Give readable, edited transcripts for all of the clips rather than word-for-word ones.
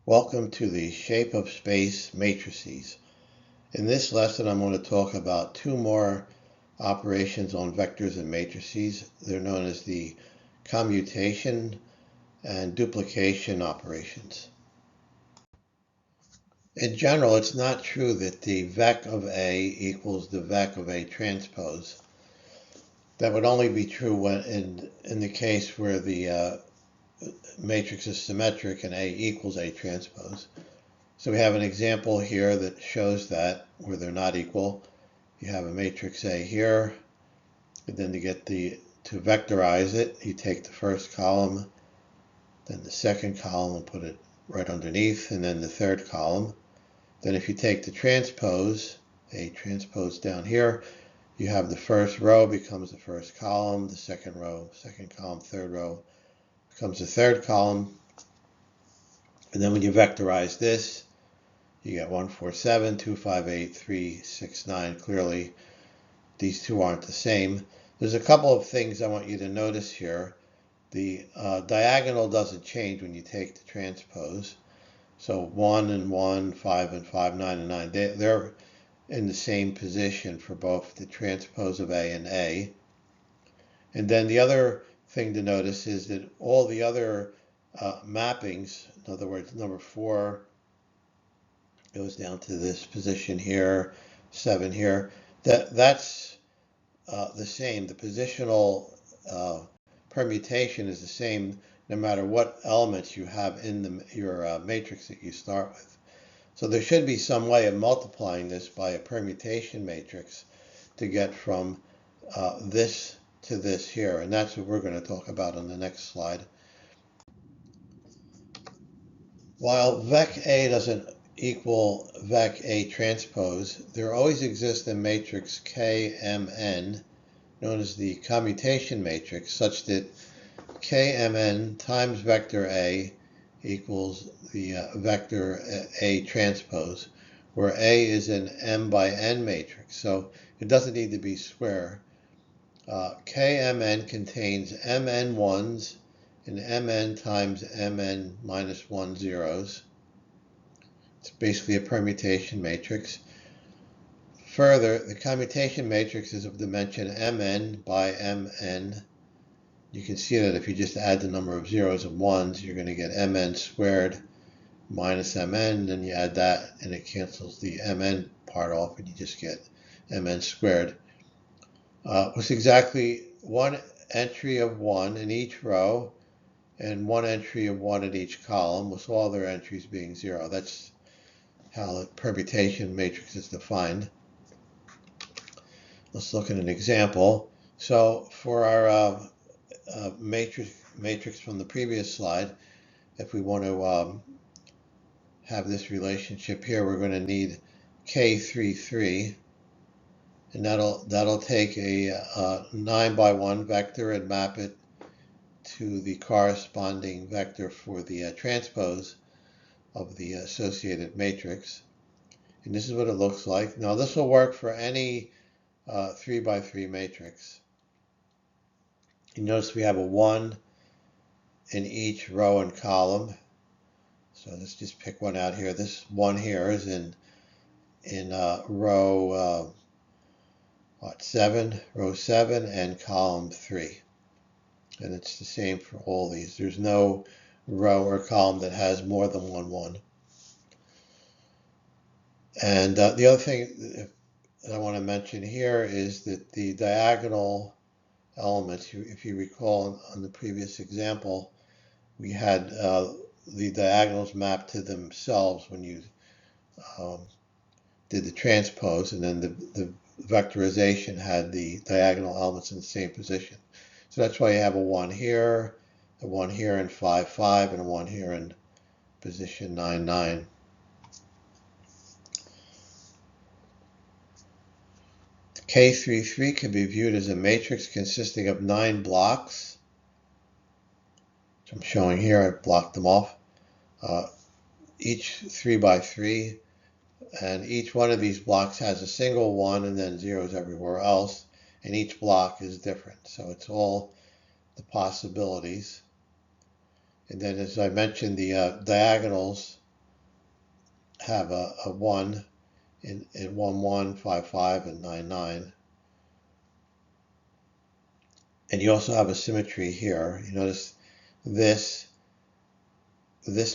Welcome to the shape of space matrices. In this lesson, I'm going to talk about two more operations on vectors and matrices. They're known as the commutation and duplication operations. In general, it's not true that the vec of A equals the vec of A transpose. That would only be true when in the case where the matrix is symmetric and A equals A transpose. So we have an example here that shows that where they're not equal. You have a matrix A here, and then to vectorize it, you take the first column, then the second column and put it right underneath, and then the third column. Then if you take the transpose, A transpose down here, you have the first row becomes the first column, the second row, second column, third row becomes the third column. And then when you vectorize this, you get 1, 4, 7, 2, 5, 8, 3, 6, 9. Clearly, these two aren't the same. There's a couple of things I want you to notice here. The diagonal doesn't change when you take the transpose. So 1 and 1, 5 and 5, 9 and 9. They're in the same position for both the transpose of A and A. And then the other thing to notice is that all the other mappings, in other words, number 4, goes down to this position here, 7 here. That's the same. The positional permutation is the same no matter what elements you have in your matrix that you start with. So there should be some way of multiplying this by a permutation matrix to get from this to this here, and that's what we're going to talk about on the next slide. While vec A doesn't equal vec A transpose, there always exists a matrix KMN, known as the commutation matrix, such that KMN times vector A equals the vector A transpose, where A is an M by N matrix, so it doesn't need to be square. KMN contains Mn ones and Mn times Mn minus 1 zeros. It's basically a permutation matrix. Further, the commutation matrix is of dimension Mn by Mn. You can see that if you just add the number of zeros and ones, you're going to get Mn squared minus Mn, then you add that and it cancels the Mn part off and you just get Mn squared. With exactly one entry of 1 in each row and one entry of 1 in each column, with all their entries being 0. That's how the permutation matrix is defined. Let's look at an example. So for our matrix from the previous slide, if we want to have this relationship here, we're going to need K33, and that'll take a 9 by 1 vector and map it to the corresponding vector for the transpose of the associated matrix. And this is what it looks like. Now this will work for any 3 by 3 matrix. You notice we have a 1 in each row and column. So let's just pick one out here. This one here is in row 7, row 7 and column 3. And it's the same for all these. There's no row or column that has more than one 1. And the other thing that I want to mention here is that the diagonal elements, if you recall on the previous example, we had the diagonals mapped to themselves when you did the transpose, and then the vectorization had the diagonal elements in the same position. So that's why you have a 1 here, a 1 here in 5, 5, and a 1 here in position 9, 9. K33 can be viewed as a matrix consisting of 9 blocks, which I'm showing here. I've blocked them off, each 3 by 3, and each one of these blocks has a single 1 and then zeros everywhere else, and each block is different. So it's all the possibilities. And then, as I mentioned, the diagonals have a 1 in 1, 1, 5, 5, and 9, 9. And you also have a symmetry here. You notice this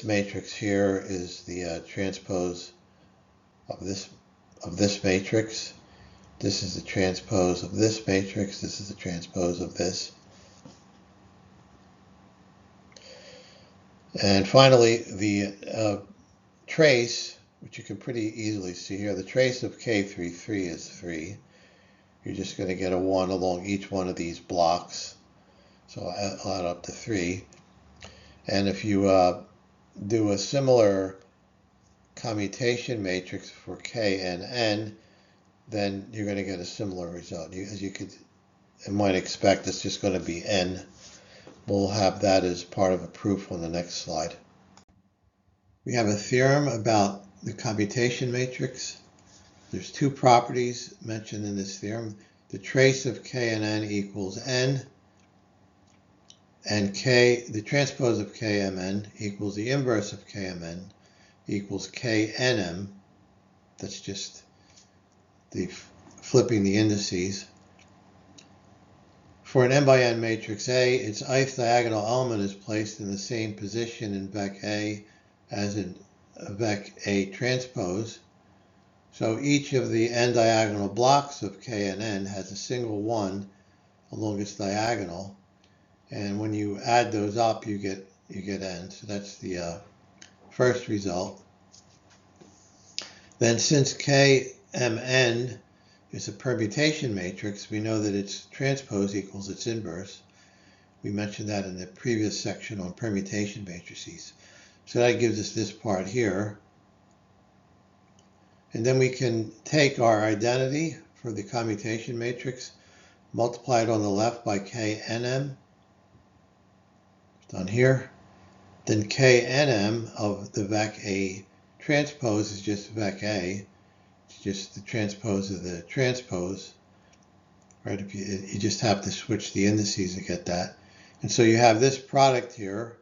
matrix here is the transpose of this matrix. This is the transpose of this matrix. This is the transpose of this. And finally, the trace, which you can pretty easily see here, the trace of K33 is 3. You're just going to get a 1 along each one of these blocks. So I'll add up to 3. And if you do a similar commutation matrix for K and N, then you're going to get a similar result. As you might expect, it's just going to be N. We'll have that as part of a proof on the next slide. We have a theorem about the commutation matrix. There's two properties mentioned in this theorem. The trace of K and N equals N, and the transpose of KMN equals the inverse of KMN equals KNM. That's just the flipping the indices. For an n by n matrix A, its ith diagonal element is placed in the same position in vec A as in vec A transpose. So each of the n diagonal blocks of K and N has a single 1 along its diagonal, and when you add those up, you get N. So that's the first result. Then, since KMN is a permutation matrix, we know that its transpose equals its inverse. We mentioned that in the previous section on permutation matrices. So that gives us this part here. And then we can take our identity for the commutation matrix, multiply it on the left by KNM, done here. Then KNM of the vec A transpose is just vec A. It's just the transpose of the transpose, right? If you just have to switch the indices to get that. And so you have this product here,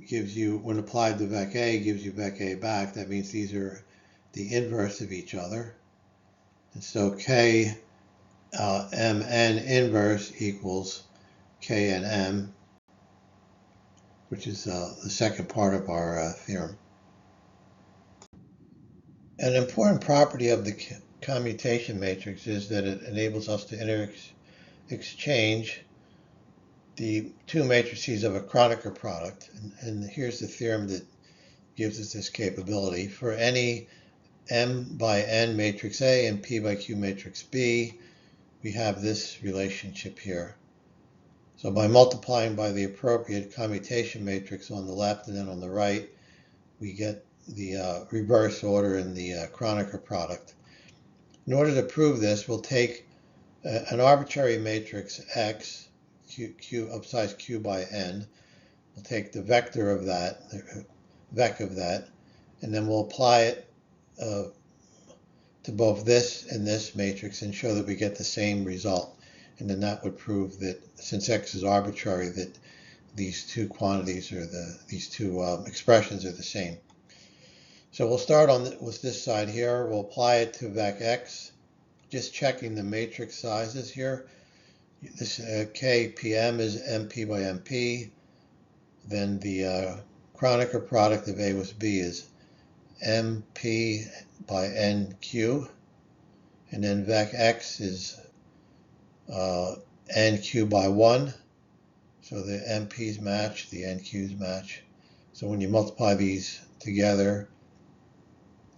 gives you, when applied to vec A, gives you vec A back. That means these are the inverse of each other. And so KMN inverse equals KNM, which is the second part of our theorem. An important property of the commutation matrix is that it enables us to exchange the two matrices of a Kronecker product. And here's the theorem that gives us this capability. For any M by N matrix A and P by Q matrix B, we have this relationship here. So by multiplying by the appropriate commutation matrix on the left and then on the right, we get the reverse order in the Kronecker product. In order to prove this, we'll take an arbitrary matrix X, Q of size Q by N. We'll take the vector of that, the vec of that, and then we'll apply it to both this and this matrix and show that we get the same result. And then that would prove that since X is arbitrary, that these two quantities or these two expressions are the same. So we'll start with this side here. We'll apply it to vec X, just checking the matrix sizes here. This KPM is MP by MP. Then the Kronecker product of A with B is MP by NQ. And then vec X is NQ by 1. So the MP's match, the NQ's match. So when you multiply these together,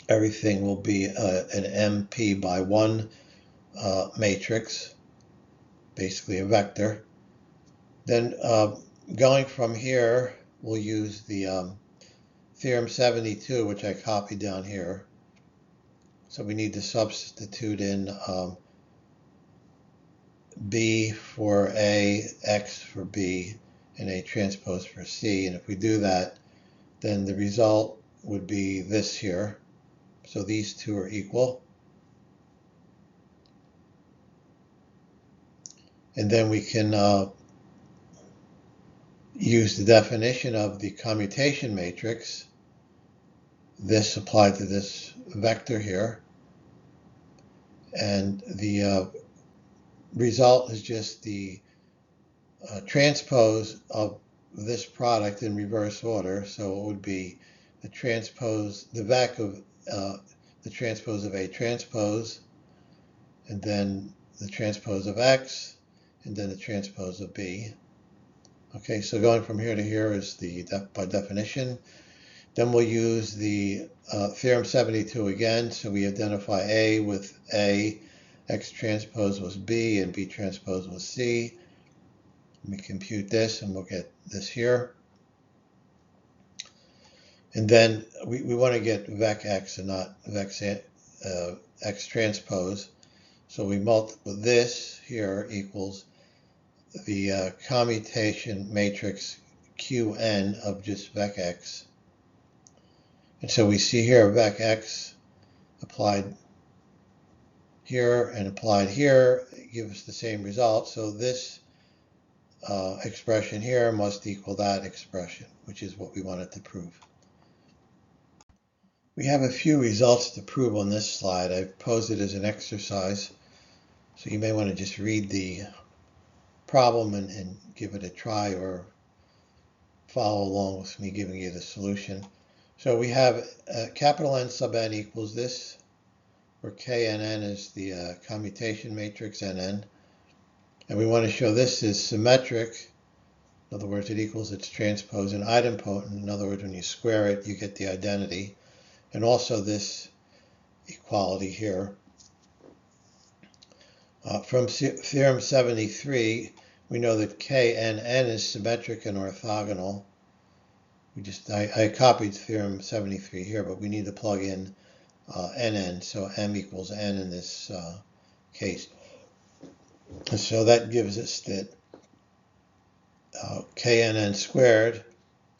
everything will be an MP by 1 matrix, basically a vector. Then going from here, we'll use the theorem 72, which I copied down here. So we need to substitute in B for A, X for B, and A transpose for C. And if we do that, then the result would be this here. So these two are equal. And then we can use the definition of the commutation matrix this applied to this vector here. And the result is just the transpose of this product in reverse order. So it would be the transpose, the vac of the transpose of A transpose, and then the transpose of X, and then the transpose of B. Okay, so going from here to here is the by definition. Then we'll use the theorem 72 again. So we identify A with A, X transpose was B, and B transpose was C. We compute this, and we'll get this here. And then we want to get vec X and not vec X transpose. So we multiply this here equals the commutation matrix Qn of just vec X. And so we see here vec X applied here and applied here give us the same result. So this expression here must equal that expression, which is what we wanted to prove. We have a few results to prove on this slide. I've posed it as an exercise, so you may want to just read the problem and give it a try, or follow along with me giving you the solution. So we have capital N sub n equals this, where KNN is the commutation matrix NN. And we want to show this is symmetric. In other words, it equals its transpose and idempotent. In other words, when you square it, you get the identity. And also this equality here. From theorem 73, we know that KNN is symmetric and orthogonal. I copied theorem 73 here, but we need to plug in NN, so M equals N in this case. And so that gives us that KNN squared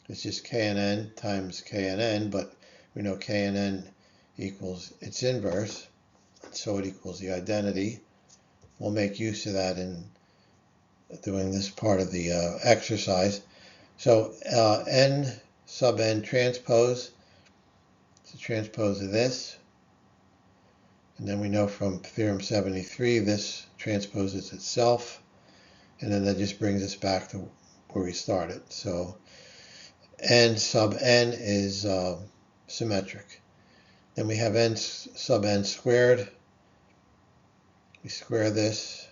is just KNN times KNN, but we know KNN equals its inverse, so it equals the identity. We'll make use of that in doing this part of the exercise. So N sub N transpose is the transpose of this. And then we know from theorem 73 this transposes itself. And then that just brings us back to where we started. So N sub N is symmetric. Then we have N sub N squared. We square this,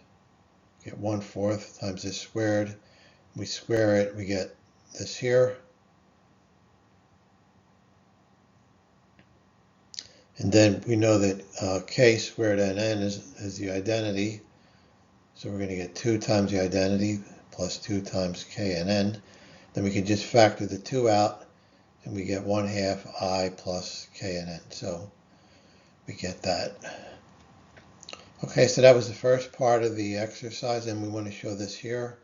get 1/4 times this squared. We square it, we get this here. And then we know that K squared NN is the identity. So we're going to get 2 times the identity plus 2 times KNN. Then we can just factor the 2 out, and we get 1/2 I plus KNN. So we get that. Okay, so that was the first part of the exercise, and we want to show this here.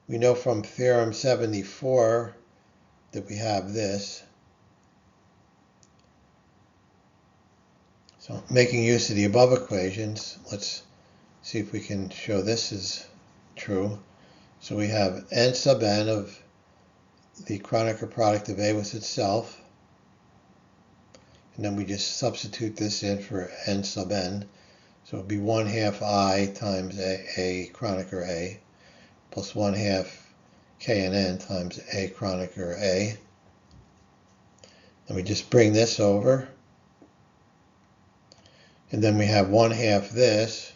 We know from theorem 74 that we have this. So making use of the above equations, let's see if we can show this is true. So we have N sub N of the Kronecker product of A with itself. And then we just substitute this in for N sub N. So it would be 1/2 I times A Kronecker A plus 1/2 KNN times A Kronecker A. And we just bring this over. And then we have 1/2 this,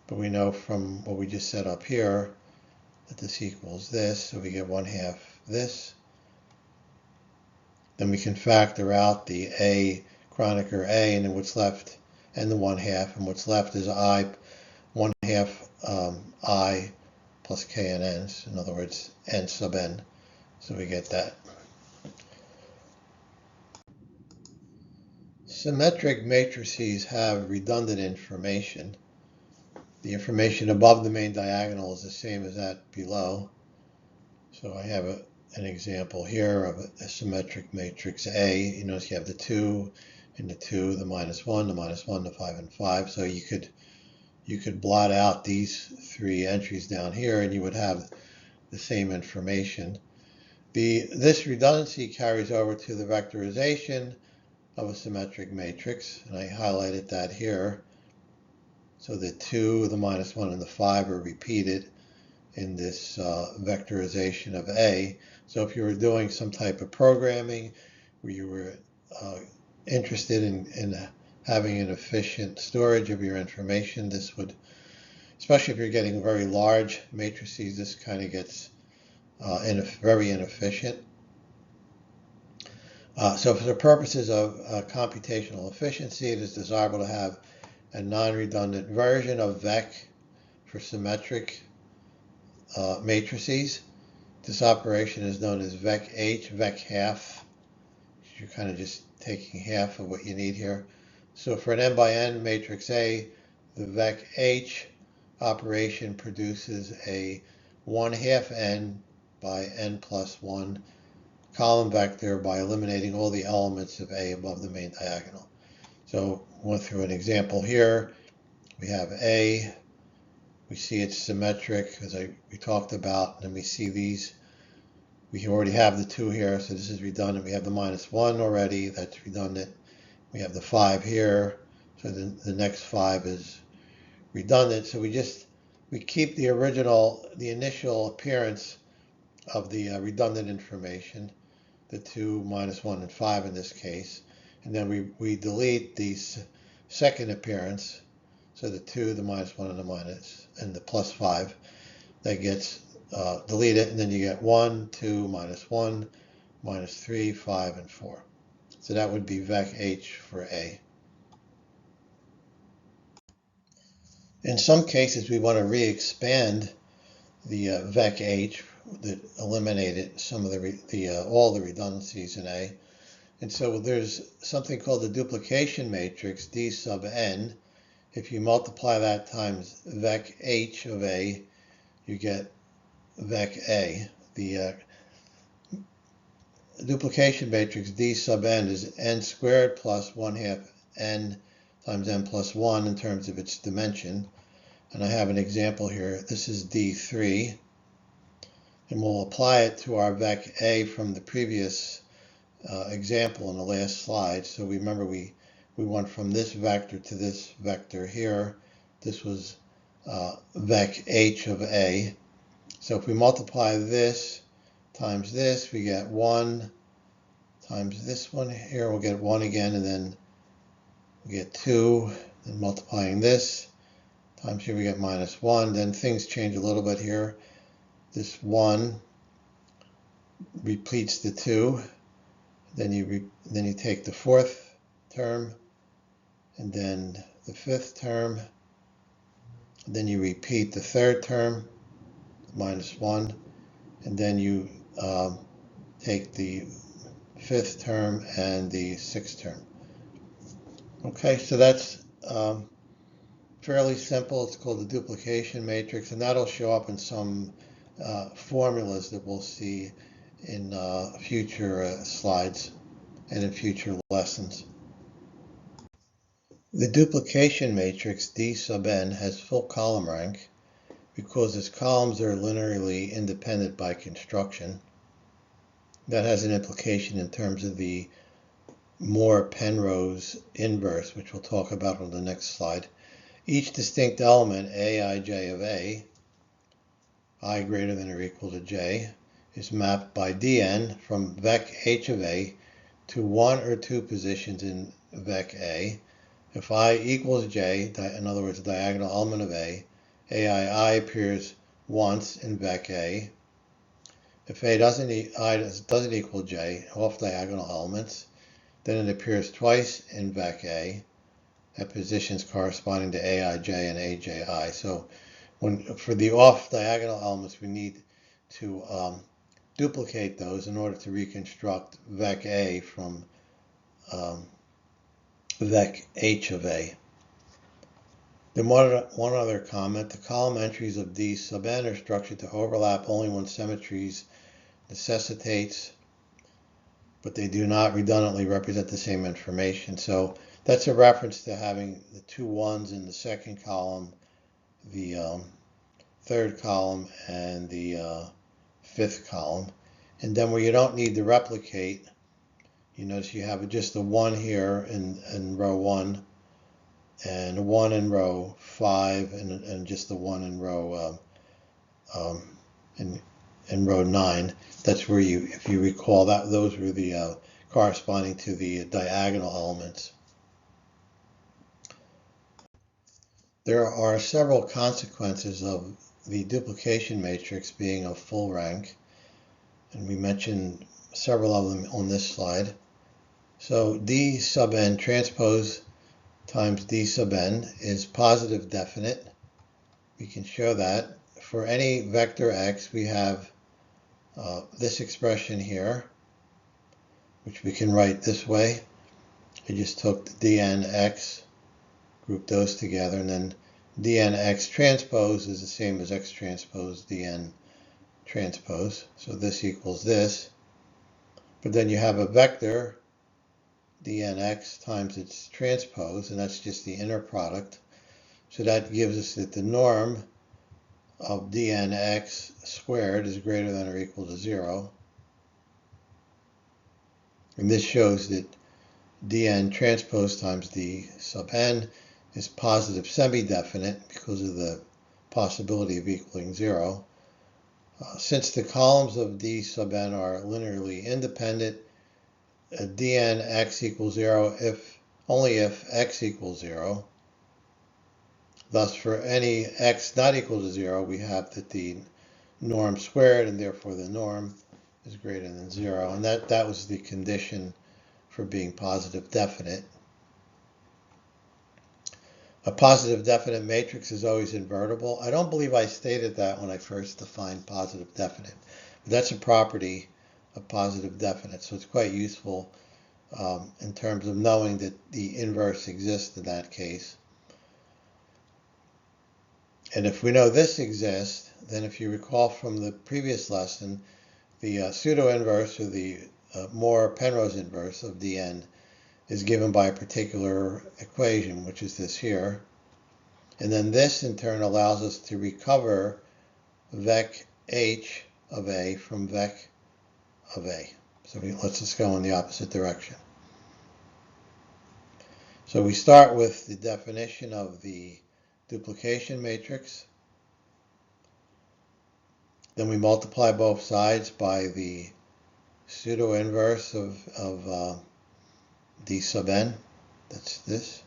but we know from what we just set up here that this equals this, so we get 1/2 this. Then we can factor out the A Kronecker A, and then what's left, and the 1/2, and what's left is I, 1/2 I plus KNN, in other words, N sub N. So we get that. Symmetric matrices have redundant information. The information above the main diagonal is the same as that below. So I have an example here of a symmetric matrix A. You notice you have the 2 and the 2, the -1, the -1, the 5 and 5. So you could blot out these 3 entries down here, and you would have the same information. This redundancy carries over to the vectorization of a symmetric matrix, and I highlighted that here. So the 2, the minus 1, and the 5 are repeated in this vectorization of A. So if you were doing some type of programming where you were interested in having an efficient storage of your information, this would, especially if you're getting very large matrices, this kind of gets very inefficient. So for the purposes of computational efficiency, it is desirable to have a non-redundant version of vec for symmetric matrices. This operation is known as vec h, vec half. You're kind of just taking half of what you need here. So for an n by n matrix A, the vec h operation produces a 1/2 n by n plus 1 column vector by eliminating all the elements of A above the main diagonal. So we went through an example here. We have A. We see it's symmetric, as we talked about, and we see these. We already have the 2 here, so this is redundant. We have the minus 1 already, that's redundant. We have the 5 here, so the next 5 is redundant. So we keep the initial appearance of the redundant information, the 2, minus 1, and 5 in this case, and then we delete the second appearance, so the 2, the minus 1, and the plus 5, that gets deleted, and then you get 1, 2, minus 1, minus 3, 5, and 4. So that would be vec h for A. In some cases, we want to re-expand the vec h that eliminated some of all the redundancies in A. And so there's something called the duplication matrix, D sub n. If you multiply that times vec h of A, you get vec A. The duplication matrix D sub n is n squared plus 1/2 n times n plus 1 in terms of its dimension. And I have an example here. This is D3. And we'll apply it to our vec A from the previous example in the last slide. So remember we went from this vector to this vector here. This was vec h of A. So if we multiply this times this, we get 1 times this one here. We'll get 1 again, and then we get 2. And multiplying this times here, we get minus 1. Then things change a little bit here. This 1 repeats the 2. Then you take the 4th term, and then the 5th term. Then you repeat the 3rd term, minus 1, and then you take the 5th term and the 6th term. Okay, so that's fairly simple. It's called the duplication matrix, and that'll show up in some formulas that we'll see in future slides and in future lessons. The duplication matrix D sub n has full column rank because its columns are linearly independent by construction. That has an implication in terms of the Moore-Penrose inverse, which we'll talk about on the next slide. Each distinct element, aij of A, I greater than or equal to j, is mapped by dn from vec h of A to 1 or 2 positions in vec A. If I equals j, in other words, the diagonal element of A, aii appears once in vec A. If I doesn't equal j, off diagonal elements, then it appears twice in vec A at positions corresponding to aij and aji. So for the off diagonal elements, we need to duplicate those in order to reconstruct vec A from vec h of A. Then one other comment, the column entries of D sub n are structured to overlap only when symmetries necessitates, but they do not redundantly represent the same information. So that's a reference to having the 2 1s in the second column, the third column, and the 5th column. And then where you don't need to replicate, You notice you have just the 1 here in row 1, and 1 in row 5, and just the 1 in row in row 9. That's where if you recall, those were the corresponding to the diagonal elements. There are several consequences of the duplication matrix being of full rank, and we mentioned several of them on this slide. So D sub n transpose times D sub n is positive definite. We can show that. For any vector x, we have this expression here, which we can write this way. I just took the dnx, grouped those together, and then dnx transpose is the same as x transpose dn transpose. So this equals this. But then you have a vector, dnx times its transpose, and that's just the inner product. So that gives us that the norm of dnx squared is greater than or equal to 0. And this shows that dn transpose times d sub n is positive semi-definite because of the possibility of equaling 0. Since the columns of d sub n are linearly independent, dnx equals 0 only if x equals 0. Thus, for any x not equal to 0, we have that the norm squared, and therefore the norm is greater than 0. And that was the condition for being positive definite. A positive definite matrix is always invertible. I don't believe I stated that when I first defined positive definite, but that's a property of positive definite, so it's quite useful in terms of knowing that the inverse exists in that case. And if we know this exists, then if you recall from the previous lesson, the pseudo-inverse, or the Moore-Penrose inverse of dn, is given by a particular equation, which is this here. And then this, in turn, allows us to recover vec h of a from vec of a. So let's just go in the opposite direction. So we start with the definition of the duplication matrix. Then we multiply both sides by the pseudo-inverse of d sub n. That's this.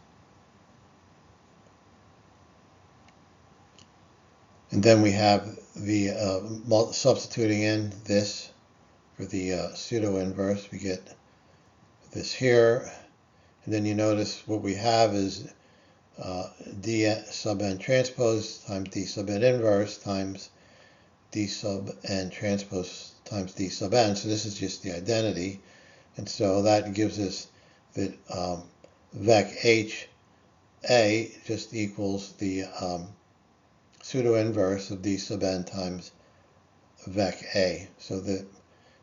And then we have the substituting in this for the pseudo-inverse. We get this here. And then you notice what we have is d sub n transpose times d sub n inverse times d sub n transpose times d sub n. So this is just the identity. And so that gives us that vec h a just equals the pseudo-inverse of d sub n times vec a. So that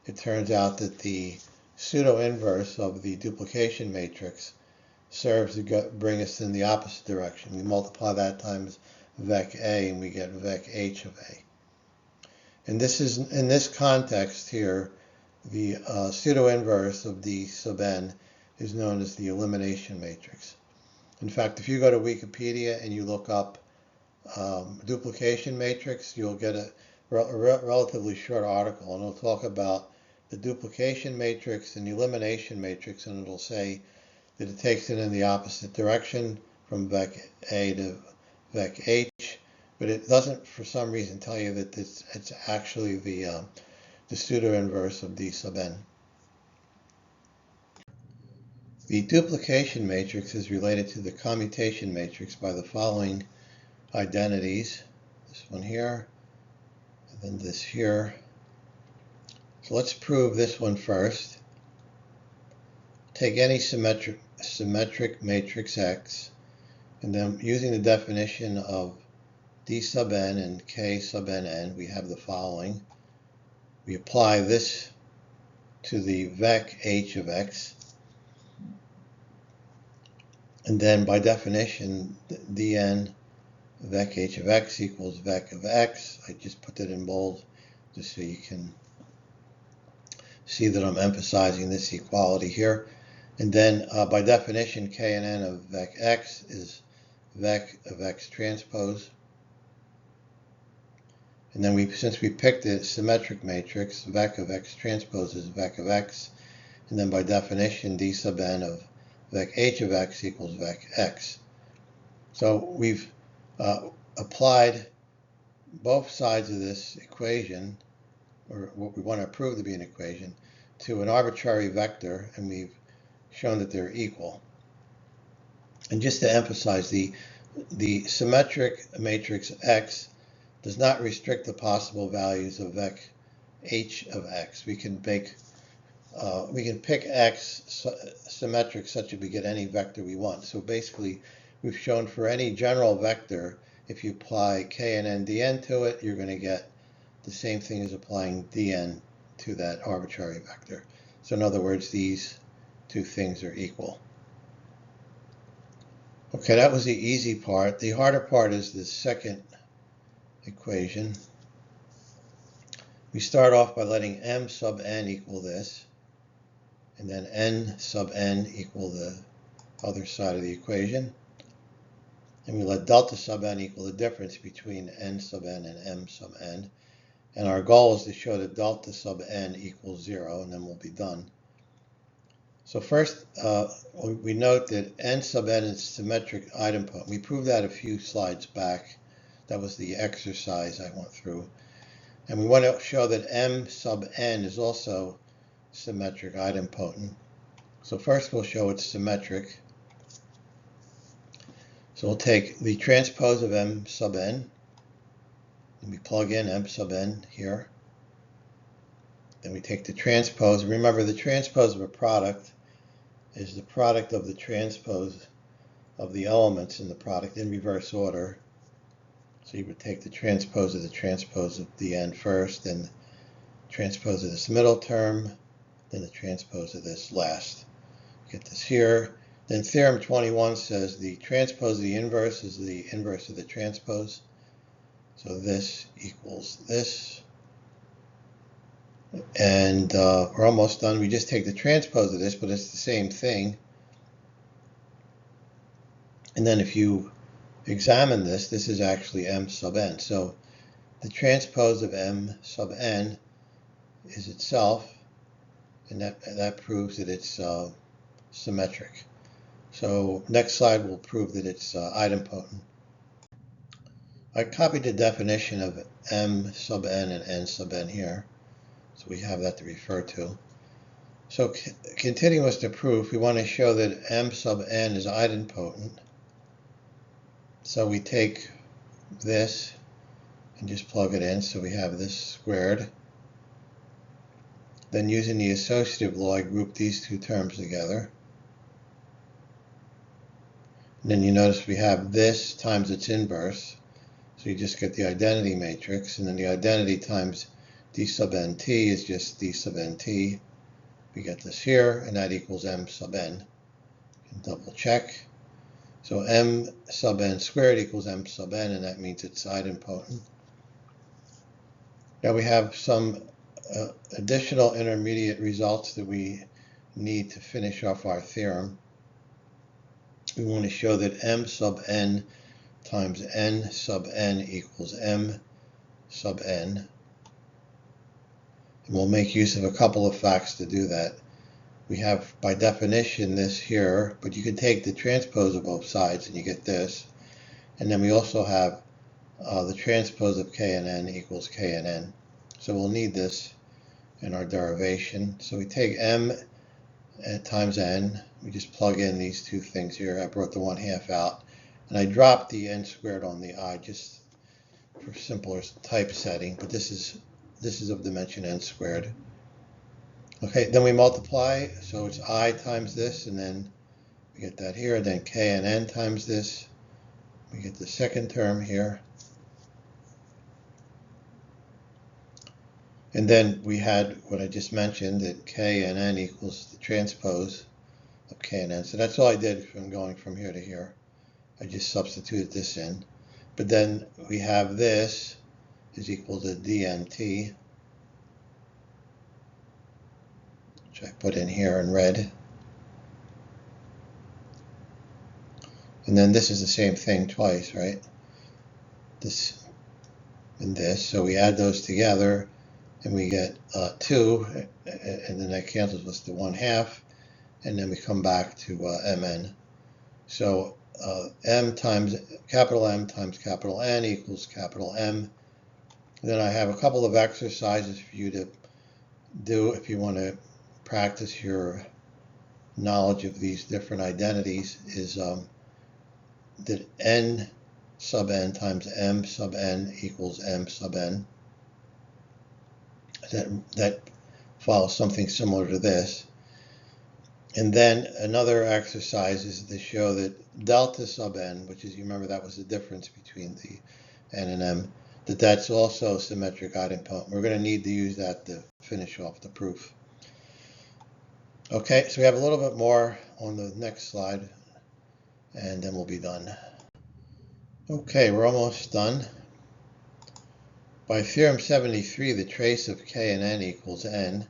it turns out that the pseudo-inverse of the duplication matrix serves to bring us in the opposite direction. We multiply that times vec a, and we get vec h of a. And this is, in this context here, the pseudo-inverse of d sub n is known as the elimination matrix. In fact, if you go to Wikipedia and you look up duplication matrix, you'll get a relatively short article, and it'll talk about the duplication matrix and the elimination matrix, and it'll say that it takes it in the opposite direction from vec a to vec h, but it doesn't, for some reason, tell you that it's actually the pseudo-inverse of d sub n. The duplication matrix is related to the commutation matrix by the following identities. This one here, and then this here. So let's prove this one first. Take any symmetric matrix X, and then using the definition of d sub n and k sub nn, we have the following. We apply this to the vec h of x, and then by definition, dn vec h of x equals vec of x. I just put that in bold just so you can see that I'm emphasizing this equality here. And then by definition, K and N of vec X is vec of X transpose. And then since we picked a symmetric matrix, vec of X transpose is vec of X. And then by definition, d sub n of vec H of X equals vec X. So we've applied both sides of this equation, or what we want to prove to be an equation, to an arbitrary vector, and we've shown that they're equal. And just to emphasize, the symmetric matrix X does not restrict the possible values of vec H of X. We can pick X symmetric such that we get any vector we want. So basically, we've shown for any general vector, if you apply K and N dn to it, you're going to get the same thing as applying dn to that arbitrary vector. So in other words, these two things are equal. Okay, that was the easy part. The harder part is the second equation. We start off by letting m sub n equal this, and then n sub n equal the other side of the equation. And we let delta sub n equal the difference between n sub n and m sub n. And our goal is to show that delta sub n equals 0, and then we'll be done. So first, we note that n sub n is symmetric idempotent. We proved that a few slides back. That was the exercise I went through. And we want to show that m sub n is also symmetric idempotent. So first we'll show it's symmetric. So we'll take the transpose of m sub n, and we plug in m sub n here. Then we take the transpose. Remember, the transpose of a product is the product of the transpose of the elements in the product in reverse order. So you would take the transpose of the n first, then the transpose of this middle term, then the transpose of this last. Get this here. Then theorem 21 says the transpose of the inverse is the inverse of the transpose. So this equals this. And we're almost done. We just take the transpose of this, but it's the same thing. And then if you examine this, this is actually m sub n. So the transpose of m sub n is itself, and that proves that it's symmetric. So next slide will prove that it's idempotent. I copied the definition of m sub n and n sub n here, so we have that to refer to. So continuous to proof, we want to show that m sub n is idempotent. So we take this and just plug it in, so we have this squared. Then using the associative law, I group these two terms together. And then you notice we have this times its inverse. So you just get the identity matrix, and then the identity times d sub nt is just d sub nt. We get this here, and that equals m sub n. You can double check. So m sub n squared equals m sub n, and that means it's idempotent. Now we have some additional intermediate results that we need to finish off our theorem. We want to show that m sub n times n sub n equals m sub n. And we'll make use of a couple of facts to do that. We have, by definition, this here, but you can take the transpose of both sides and you get this. And then we also have the transpose of k and n equals k and n. So we'll need this in our derivation. So we take m times n. We just plug in these two things here. I brought the 1/2 out. And I dropped the n squared on the I just for simpler typesetting, but this is of dimension n squared. Okay, then we multiply, so it's I times this, and then we get that here, and then k and n times this. We get the second term here. And then we had what I just mentioned, that k and n equals the transpose of k and n. So that's all I did from going from here to here. I just substituted this in. But then we have this is equal to dnt. which I put in here in red. And then this is the same thing twice, right? This and this. So we add those together and we get 2, and then that cancels with the 1/2, and then we come back to mn. So M times capital N equals capital M. And then I have a couple of exercises for you to do if you want to practice your knowledge of these different identities. Is that N sub n times M sub n equals M sub n. That follows something similar to this. And then another exercise is to show that delta sub n, which is, you remember that was the difference between the n and m, that's also a symmetric idempotent. We're going to need to use that to finish off the proof. Okay, so we have a little bit more on the next slide, and then we'll be done. Okay, we're almost done. By theorem 73, the trace of k and n equals n,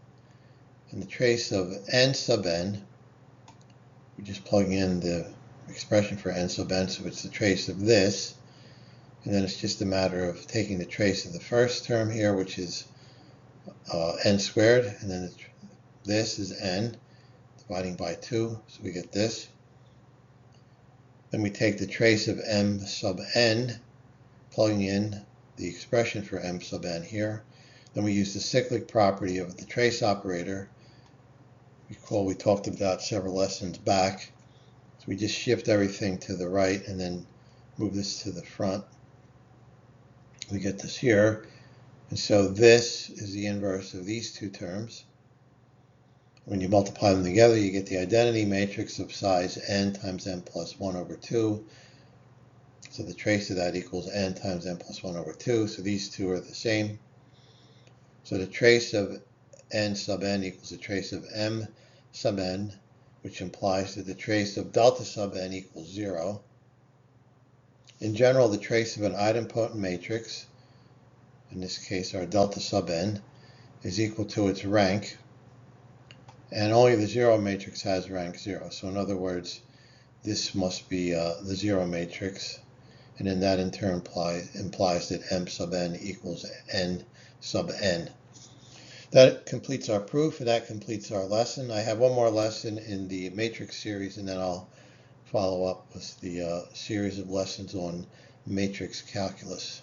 and the trace of n sub n, we're just plugging in the expression for n sub n, so it's the trace of this, and then it's just a matter of taking the trace of the first term here, which is n squared, and then this is n, dividing by 2, so we get this. Then we take the trace of m sub n, plugging in the expression for m sub n here. Then we use the cyclic property of the trace operator. Recall we talked about several lessons back. So we just shift everything to the right and then move this to the front. We get this here. And so this is the inverse of these two terms. When you multiply them together, you get the identity matrix of size n times n plus 1 over 2. So the trace of that equals n times n plus 1 over 2. So these two are the same. So the trace of n sub n equals the trace of m sub n, which implies that the trace of delta sub n equals 0. In general, the trace of an idempotent matrix, in this case our delta sub n, is equal to its rank, and only the 0 matrix has rank 0. So in other words, this must be the 0 matrix, and then that in turn implies that m sub n equals n sub n. That completes our proof, and that completes our lesson. I have one more lesson in the matrix series, and then I'll follow up with the series of lessons on matrix calculus.